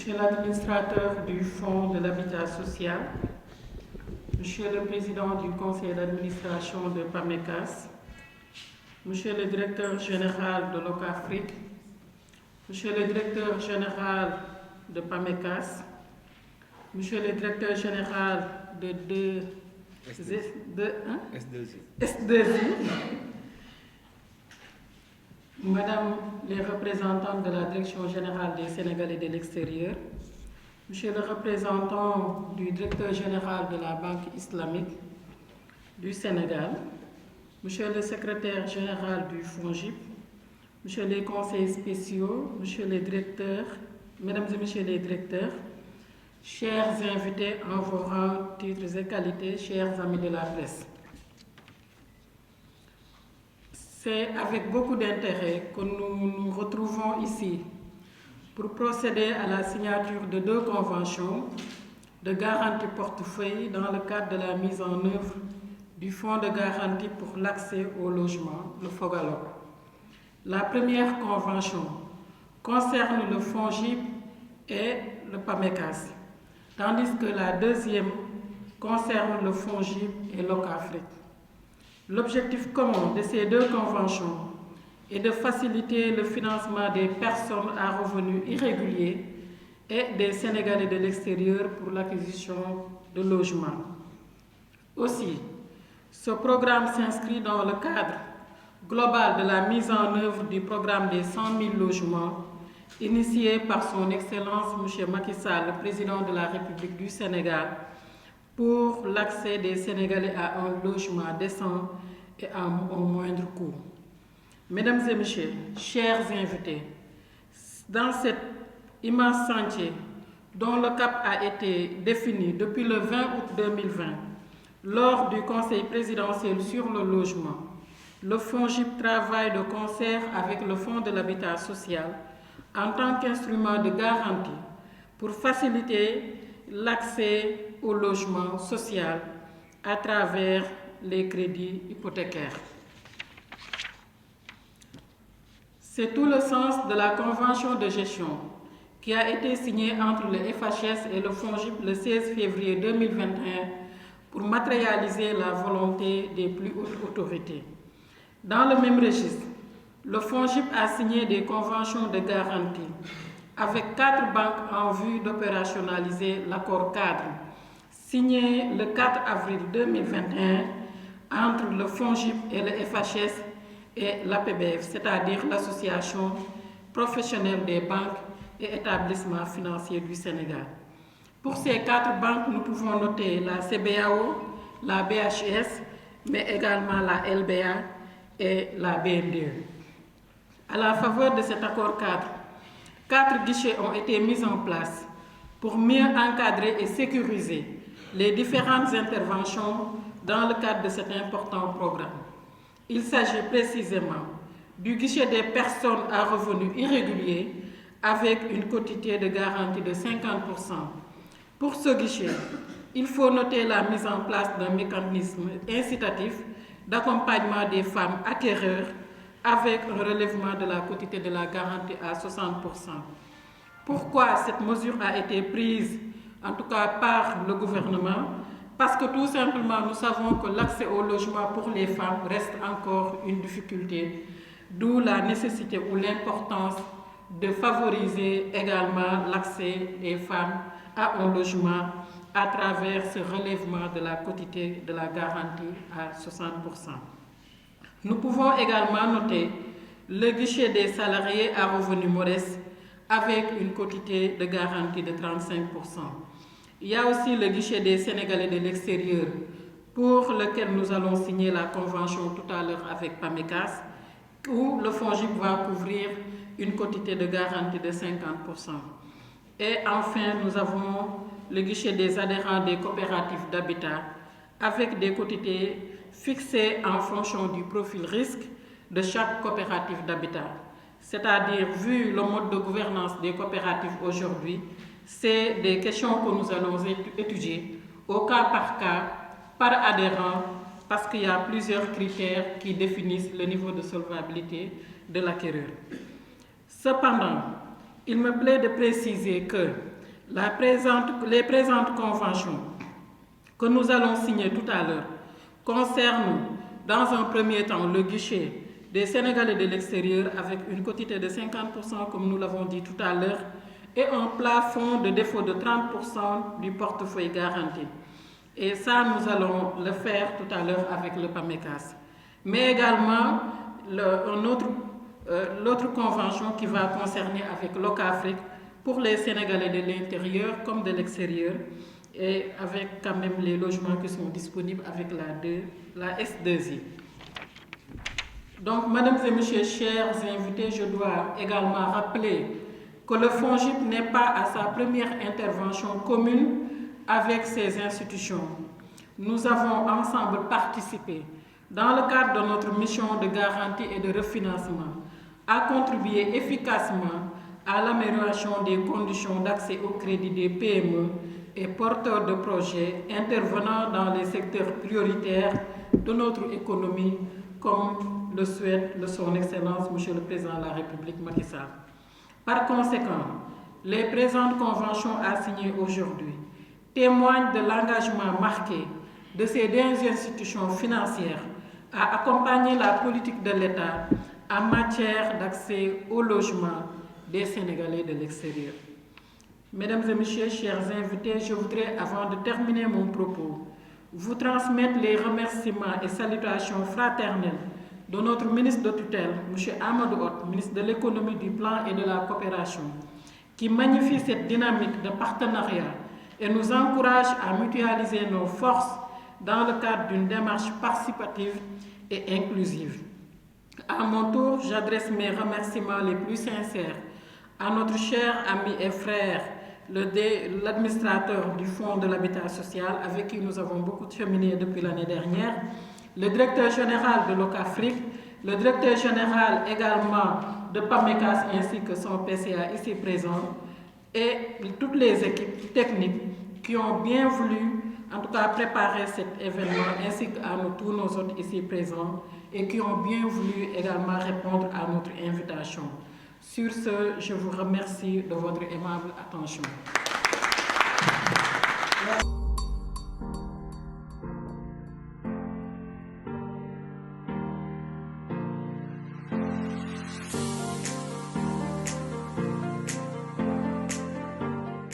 Monsieur l'administrateur du Fonds de l'habitat social, Monsieur le président du conseil d'administration de PAMECAS, Monsieur le directeur général de l'OCAFRIC, Monsieur le directeur général de PAMECAS, Monsieur le directeur général de S2I, Madame les représentantes de la Direction générale des Sénégalais de l'extérieur, Monsieur le représentant du directeur général de la Banque islamique du Sénégal, Monsieur le secrétaire général du FONGIP, Monsieur les conseillers spéciaux, Monsieur les directeurs, Mesdames et Messieurs les directeurs, chers invités en vos rangs, titres et qualités, chers amis de la presse. C'est avec beaucoup d'intérêt que nous nous retrouvons ici pour procéder à la signature de 2 conventions de garantie portefeuille dans le cadre de la mise en œuvre du Fonds de garantie pour l'accès au logement, le FOGALO. La première convention concerne le FONGIP et le PAMECAS, tandis que la deuxième concerne le FONGIP et l'OCAFRIC. L'objectif commun de ces 2 conventions est de faciliter le financement des personnes à revenus irréguliers et des Sénégalais de l'extérieur pour l'acquisition de logements. Aussi, ce programme s'inscrit dans le cadre global de la mise en œuvre du programme des 100 000 logements initié par son Excellence M. Macky Sall, le président de la République du Sénégal, pour l'accès des Sénégalais à un logement décent et à un moindre coût. Mesdames et Messieurs, chers invités, dans cet immense chantier dont le cap a été défini depuis le 20 août 2020 lors du Conseil présidentiel sur le logement, le FONGIP travaille de concert avec le Fonds de l'habitat social en tant qu'instrument de garantie pour faciliter l'accès au logement social à travers les crédits hypothécaires. C'est tout le sens de la convention de gestion qui a été signée entre le FHS et le FONGIP le 16 février 2021 pour matérialiser la volonté des plus hautes autorités. Dans le même registre, le FONGIP a signé des conventions de garantie avec 4 banques en vue d'opérationnaliser l'accord cadre signé le 4 avril 2021 entre le FONGIP et le FHS et l'APBF, c'est-à-dire l'Association professionnelle des banques et établissements financiers du Sénégal. Pour ces 4 banques, nous pouvons noter la CBAO, la BHS, mais également la LBA et la BNDE. À la faveur de cet accord cadre, 4 guichets ont été mis en place pour mieux encadrer et sécuriser les différentes interventions dans le cadre de cet important programme. Il s'agit précisément du guichet des personnes à revenus irréguliers avec une quotité de garantie de 50%. Pour ce guichet, il faut noter la mise en place d'un mécanisme incitatif d'accompagnement des femmes acquéreurs avec un relèvement de la quotité de la garantie à 60%. Pourquoi cette mesure a été prise, en tout cas par le gouvernement? Parce que tout simplement, nous savons que l'accès au logement pour les femmes reste encore une difficulté, d'où la nécessité ou l'importance de favoriser également l'accès des femmes à un logement à travers ce relèvement de la quotité de la garantie à 60%. Nous pouvons également noter le guichet des salariés à revenus modestes avec une quotité de garantie de 35%. Il y a aussi le guichet des Sénégalais de l'extérieur pour lequel nous allons signer la convention tout à l'heure avec PAMECAS où le FONGIP va couvrir une quotité de garantie de 50%. Et enfin, nous avons le guichet des adhérents des coopératives d'habitat avec des quotités fixées en fonction du profil risque de chaque coopérative d'habitat. C'est-à-dire, vu le mode de gouvernance des coopératives aujourd'hui, c'est des questions que nous allons étudier au cas, par adhérent, parce qu'il y a plusieurs critères qui définissent le niveau de solvabilité de l'acquéreur. Cependant, il me plaît de préciser que Les présentes conventions que nous allons signer tout à l'heure concernent, dans un premier temps, le guichet des Sénégalais de l'extérieur avec une quotité de 50%, comme nous l'avons dit tout à l'heure, et un plafond de défaut de 30% du portefeuille garanti. Et ça, nous allons le faire tout à l'heure avec le PAMECAS. Mais également, l'autre convention qui va concerner avec l'OCAFRIC pour les Sénégalais de l'intérieur comme de l'extérieur, et avec quand même les logements qui sont disponibles avec la S2I. Donc, mesdames et messieurs, chers invités, je dois également rappeler que le FONGIP n'est pas à sa première intervention commune avec ces institutions. Nous avons ensemble participé, dans le cadre de notre mission de garantie et de refinancement, à contribuer efficacement à l'amélioration des conditions d'accès au crédit des PME et porteurs de projets intervenant dans les secteurs prioritaires de notre économie, comme le souhaite son Excellence, Monsieur le Président de la République, Macky Sall. Par conséquent, les présentes conventions assignées aujourd'hui témoignent de l'engagement marqué de ces deux institutions financières à accompagner la politique de l'État en matière d'accès au logement des Sénégalais de l'extérieur. Mesdames et messieurs, chers invités, je voudrais, avant de terminer mon propos, vous transmettre les remerciements et salutations fraternelles de notre ministre de tutelle, M. Amadou Hott, ministre de l'économie, du plan et de la coopération, qui magnifie cette dynamique de partenariat et nous encourage à mutualiser nos forces dans le cadre d'une démarche participative et inclusive. À mon tour, j'adresse mes remerciements les plus sincères à notre cher ami et frère, l'administrateur du Fonds de l'habitat social, avec qui nous avons beaucoup cheminé depuis l'année dernière, le directeur général de l'OCAFRIC, le directeur général également de PAMECAS ainsi que son PCA ici présent, et toutes les équipes techniques qui ont bien voulu, en tout cas, préparer cet événement, ainsi qu'à tous nos autres ici présents, et qui ont bien voulu également répondre à notre invitation. Sur ce, je vous remercie de votre aimable attention.